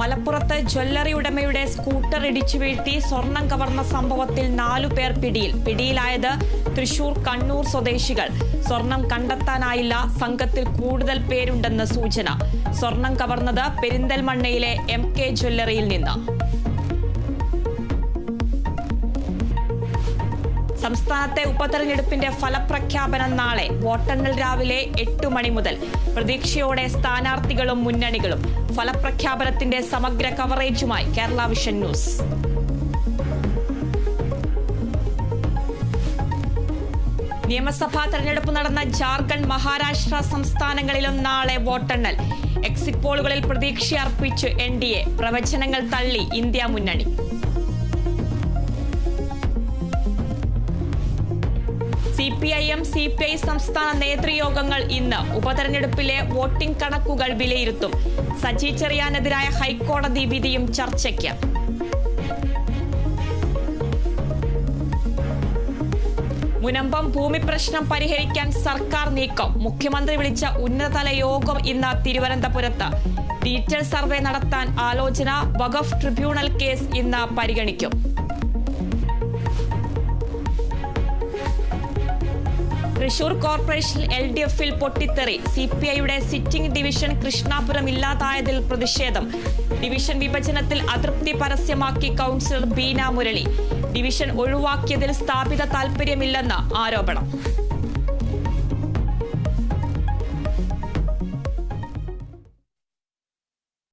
മലപ്പുറത്ത് ജ്വല്ലറി ഉടമയുടെ സ്കൂട്ടർ ഇടിച്ചു വീഴ്ത്തി സ്വർണം കവർന്ന സംഭവത്തിൽ 4 പേർ പിടിയിൽ. പിടിയിലായത് തൃശൂർ, കണ്ണൂർ സ്വദേശികൾ. സ്വർണം കണ്ടെത്താനായില്ല. സംഘത്തിൽ കൂടുതൽ പേരുണ്ടെന്ന് സൂചന. സ്വർണം കവർന്നത് പെരിന്തൽമണ്ണയിലെ MK ജ്വല്ലറിയിൽ നിന്ന്. സംസ്ഥാനത്തെ ഉപതെരഞ്ഞെടുപ്പിന്റെ ഫലപ്രഖ്യാപനം നാളെ. വോട്ടെണ്ണൽ രാവിലെ 8 മണി മുതൽ. പ്രതീക്ഷയോടെ സ്ഥാനാർത്ഥികളും മുന്നണികളും. ഫലപ്രഖ്യാപനത്തിന്റെ സമഗ്ര കവറേജുമായി കേരള വിഷൻ ന്യൂസ്. നിയമസഭാ തെരഞ്ഞെടുപ്പ് നടന്ന ജാർഖണ്ഡ്, മഹാരാഷ്ട്ര സംസ്ഥാനങ്ങളിലും നാളെ വോട്ടെണ്ണൽ. എക്സിറ്റ് പോളുകളിൽ പ്രതീക്ഷയർപ്പിച്ചു NDA. പ്രവചനങ്ങൾ തള്ളി ഇന്ത്യ മുന്നണി. CPIM, CPI സംസ്ഥാന നേതൃയോഗങ്ങൾ ഇന്ന്. ഉപതെരഞ്ഞെടുപ്പിലെ വോട്ടിംഗ് കണക്കുകൾ വിലയിരുത്തും. സജി ചെറിയാനെതിരായ ഹൈക്കോടതി വിധിയും ചർച്ചയ്ക്ക്. മുനമ്പം ഭൂമി പ്രശ്നം പരിഹരിക്കാൻ സർക്കാർ നീക്കം. മുഖ്യമന്ത്രി വിളിച്ച ഉന്നതതല യോഗം ഇന്ന് തിരുവനന്തപുരത്ത്. ഡീറ്റെയിൽ സർവേ നടത്താൻ ആലോചന. വഖഫ് ട്രിബ്യൂണൽ കേസ് ഇന്ന് പരിഗണിക്കും. തൃശൂർ കോർപ്പറേഷൻ LDF-ൽ പൊട്ടിത്തെറി. CPI-യുടെ സിറ്റിംഗ് ഡിവിഷൻ കൃഷ്ണാപുരം ഇല്ലാതായതിൽ പ്രതിഷേധം. ഡിവിഷൻ വിഭജനത്തിൽ അതൃപ്തി പരസ്യമാക്കി കൗൺസിലർ ബീന മുരളി. ഡിവിഷൻ ഒഴിവാക്കിയതിൽ സ്ഥാപിത താൽപര്യമില്ലെന്ന് ആരോപണം.